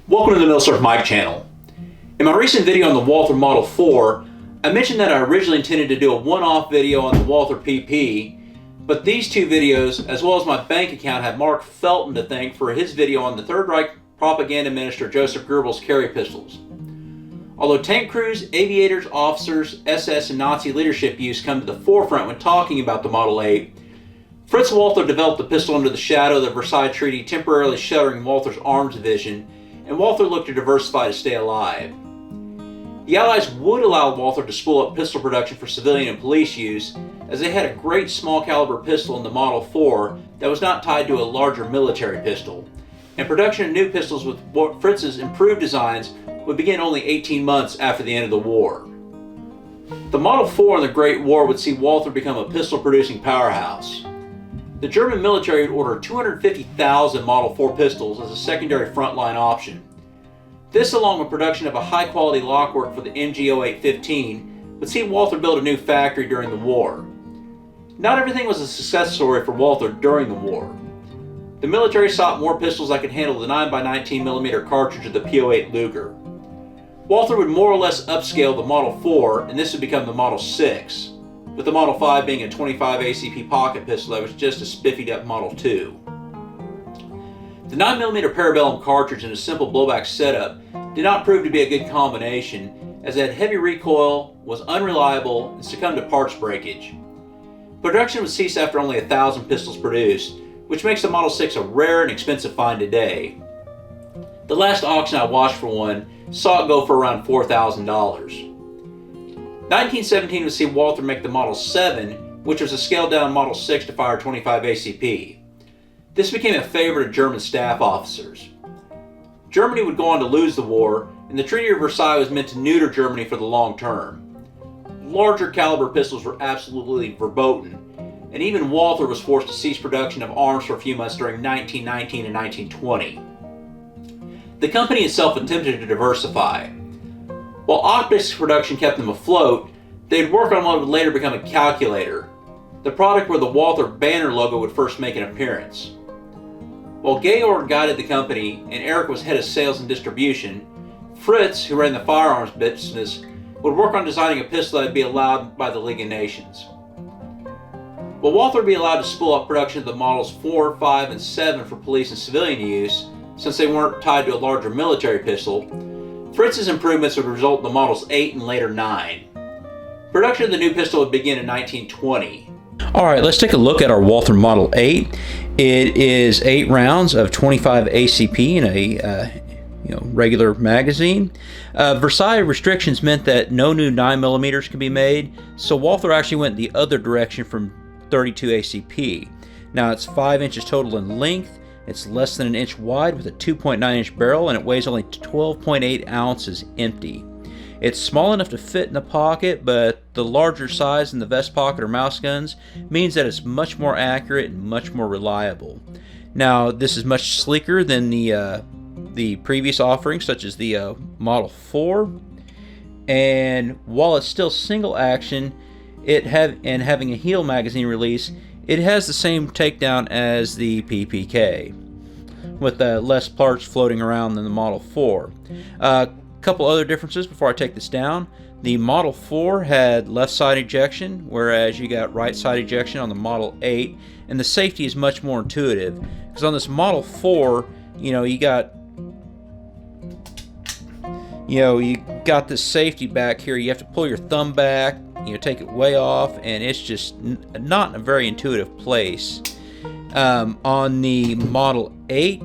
Welcome to the Milsurp Mic channel. In my recent video on the Walther Model 4, I mentioned that I originally intended to do a one-off video on the Walther PP, but these two videos, as well as my bank account, have Mark Felton to thank for his video on the Third Reich propaganda minister Joseph Goebbels' carry pistols. Although tank crews, aviators, officers, SS, and Nazi leadership use come to the forefront when talking about the Model 8, Fritz Walther developed the pistol under the shadow of the Versailles Treaty, temporarily shuttering Walther's arms division, and Walther looked to diversify to stay alive. The Allies would allow Walther to spool up pistol production for civilian and police use, as they had a great small caliber pistol in the Model 4 that was not tied to a larger military pistol, and production of new pistols with Fritz's improved designs would begin only 18 months after the end of the war. The Model 4 in the Great War would see Walther become a pistol-producing powerhouse. The German military would order 250,000 Model 4 pistols as a secondary frontline option. This, along with production of a high-quality lockwork for the MG0815, would see Walther build a new factory during the war. Not everything was a success story for Walther during the war. The military sought more pistols that could handle the 9x19mm cartridge of the P08 Luger. Walther would more or less upscale the Model 4, and this would become the Model 6, with the Model 5 being a 25 ACP pocket pistol that was just a spiffied up Model 2. The 9mm Parabellum cartridge in a simple blowback setup did not prove to be a good combination, as it had heavy recoil, was unreliable, and succumbed to parts breakage. Production would cease after only 1,000 pistols produced, which makes the Model 6 a rare and expensive find today. The last auction I watched for one saw it go for around $4,000. 1917 would see Walther make the Model 7, which was a scaled-down Model 6 to fire 25 ACP. This became a favorite of German staff officers. Germany would go on to lose the war, and the Treaty of Versailles was meant to neuter Germany for the long term. Larger caliber pistols were absolutely verboten, and even Walther was forced to cease production of arms for a few months during 1919 and 1920. The company itself attempted to diversify. While optics production kept them afloat, they'd work on what would later become a calculator, the product where the Walther banner logo would first make an appearance. While Georg guided the company and Erich was head of sales and distribution, Fritz, who ran the firearms business, would work on designing a pistol that would be allowed by the League of Nations. While Walther would be allowed to spool up production of the Models 4, 5, and 7 for police and civilian use, since they weren't tied to a larger military pistol, Fritz's improvements would result in the Models 8 and later 9. Production of the new pistol would begin in 1920. Alright, let's take a look at our Walther Model 8. It is 8 rounds of 25 ACP in a regular magazine. Versailles restrictions meant that no new 9mm could be made, so Walther actually went the other direction from 32 ACP. Now it's 5 inches total in length. It's less than an inch wide with a 2.9-inch barrel, and it weighs only 12.8 ounces empty. It's small enough to fit in the pocket, but the larger size in the vest pocket or mouse guns means that it's much more accurate and much more reliable. Now, this is much sleeker than the previous offerings, such as the Model 4, and while it's still single action, having a heel magazine release, it has the same takedown as the PPK, with less parts floating around than the Model 4. A couple other differences before I take this down. The Model 4 had left side ejection, whereas you got right side ejection on the Model 8, and the safety is much more intuitive, because on this Model 4, you got this safety back here. You have to pull your thumb back, take it way off, and it's just not in a very intuitive place. On the Model 8,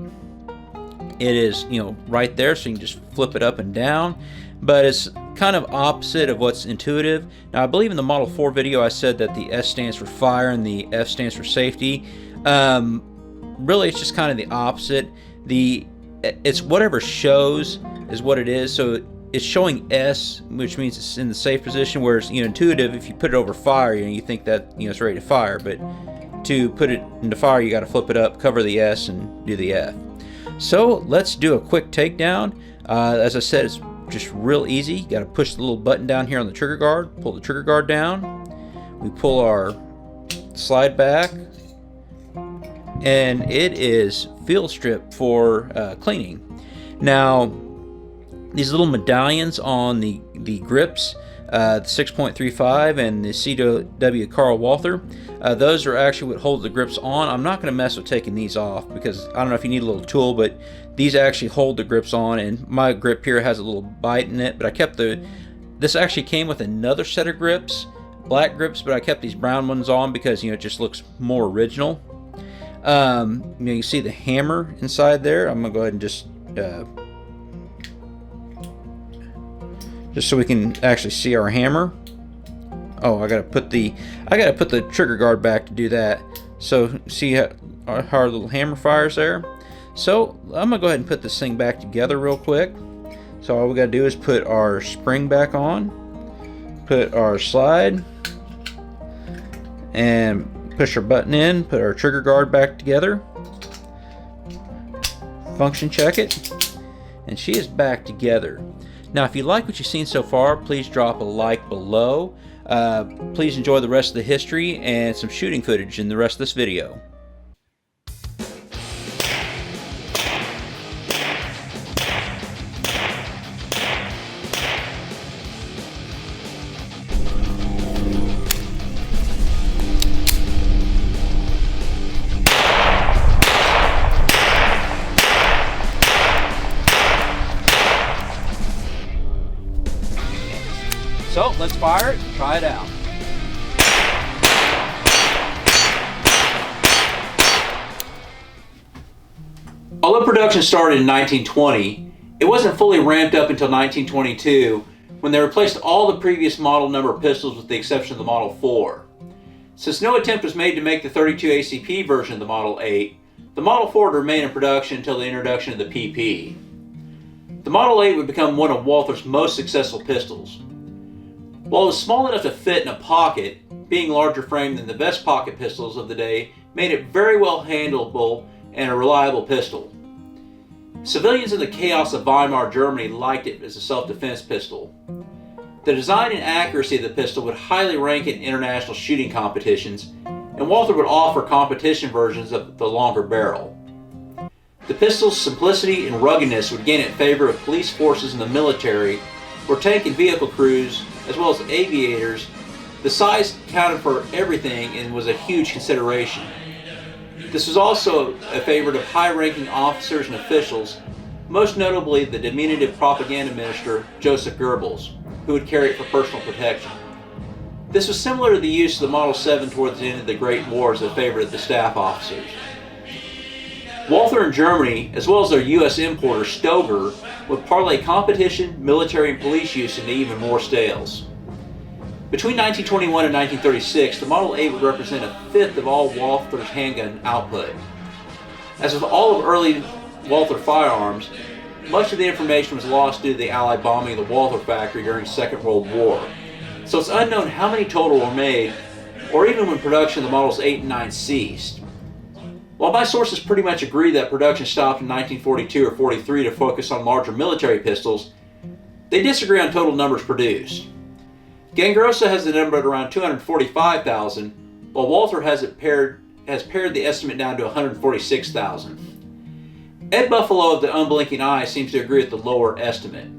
it is right there, so you can just flip it up and down, but it's kind of opposite of what's intuitive. Now, I believe in the Model 4 video I said that the S stands for fire and the F stands for safety. Really, it's just kind of the opposite. It's whatever shows is what it is, so it's showing S, which means it's in the safe position, whereas intuitive, if you put it over fire, you think that it's ready to fire, but to put it into fire, you got to flip it up, cover the S, and do the F. So let's do a quick takedown. As I said, it's just real easy. You got to push the little button down here on the trigger guard, pull the trigger guard down. We pull our slide back, and it is field strip for cleaning. Now, these little medallions on the grips, the 6.35 and the CW Carl Walther, those are actually what hold the grips on. I'm not going to mess with taking these off because I don't know if you need a little tool, but these actually hold the grips on, and my grip here has a little bite in it, but I kept this actually came with another set of grips, black grips, but I kept these brown ones on because, it just looks more original. You can see the hammer inside there. I'm going to go ahead and just so we can actually see our hammer. Oh, I gotta put the trigger guard back to do that. So see how our little hammer fires there. So I'm gonna go ahead and put this thing back together real quick. So all we gotta do is put our spring back on, put our slide, and push our button in, put our trigger guard back together, function check it, and she is back together. Now, if you like what you've seen so far, please drop a like below. Please enjoy the rest of the history and some shooting footage in the rest of this video. So let's fire it and try it out. Although production started in 1920, it wasn't fully ramped up until 1922 when they replaced all the previous model number pistols with the exception of the Model 4. Since no attempt was made to make the 32 ACP version of the Model 8, the Model 4 would remain in production until the introduction of the PP. The Model 8 would become one of Walther's most successful pistols. While it was small enough to fit in a pocket, being larger framed than the best pocket pistols of the day made it very well handleable and a reliable pistol. Civilians in the chaos of Weimar Germany liked it as a self-defense pistol. The design and accuracy of the pistol would highly rank in international shooting competitions, and Walther would offer competition versions of the longer barrel. The pistol's simplicity and ruggedness would gain it favor of police forces in the military, where tank and vehicle crews, as well as aviators, the size counted for everything and was a huge consideration. This was also a favorite of high-ranking officers and officials, most notably the diminutive propaganda minister Joseph Goebbels, who would carry it for personal protection. This was similar to the use of the Model 7 towards the end of the Great War as a favorite of the staff officers. Walther in Germany, as well as their U.S. importer Stoger, would parlay competition, military, and police use into even more sales. Between 1921 and 1936, the Model 8 would represent a fifth of all Walther's handgun output. As with all of early Walther firearms, much of the information was lost due to the Allied bombing of the Walther factory during the Second World War, so it's unknown how many total were made, or even when production of the Models 8 and 9 ceased. While my sources pretty much agree that production stopped in 1942 or 43 to focus on larger military pistols, they disagree on total numbers produced. Gangrosa has the number at around 245,000, while Walther has pared the estimate down to 146,000. Ed Buffalo of the Unblinking Eye seems to agree with the lower estimate.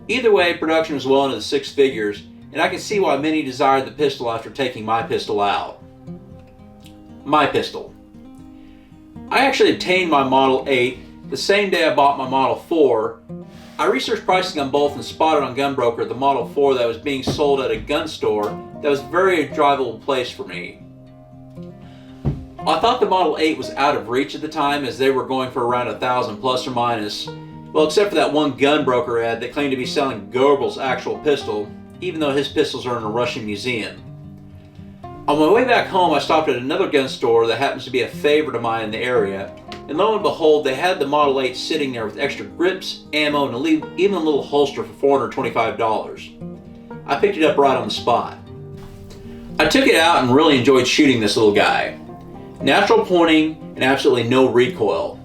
Either way, production was well into the six figures, and I can see why many desired the pistol after taking my pistol out. My pistol. I actually obtained my Model 8 the same day I bought my Model 4. I researched pricing on both and spotted on Gunbroker the Model 4 that was being sold at a gun store that was a very drivable place for me. I thought the Model 8 was out of reach at the time as they were going for around $1,000 plus or minus, well except for that one Gunbroker ad that claimed to be selling Goebbels' actual pistol, even though his pistols are in a Russian museum. On my way back home, I stopped at another gun store that happens to be a favorite of mine in the area, and lo and behold, they had the Model 8 sitting there with extra grips, ammo, and even a little holster for $425. I picked it up right on the spot. I took it out and really enjoyed shooting this little guy. Natural pointing and absolutely no recoil.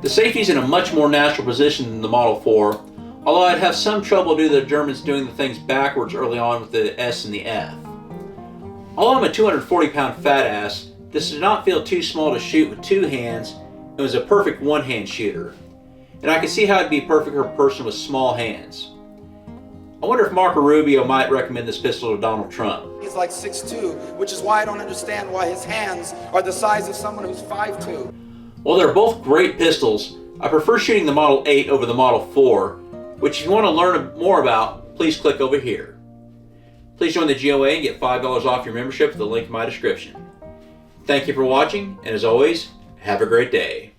The safety's in a much more natural position than the Model 4, although I'd have some trouble due to the Germans doing the things backwards early on with the S and the F. Although I'm a 240-pound fat ass, this did not feel too small to shoot with two hands and was a perfect one-hand shooter. and I can see how it'd be perfect for a person with small hands. I wonder if Marco Rubio might recommend this pistol to Donald Trump. He's like 6'2", which is why I don't understand why his hands are the size of someone who's 5'2". While they're both great pistols, I prefer shooting the Model 8 over the Model 4, which if you want to learn more about, please click over here. Please join the GOA and get $5 off your membership with the link in my description. Thank you for watching, and as always, have a great day.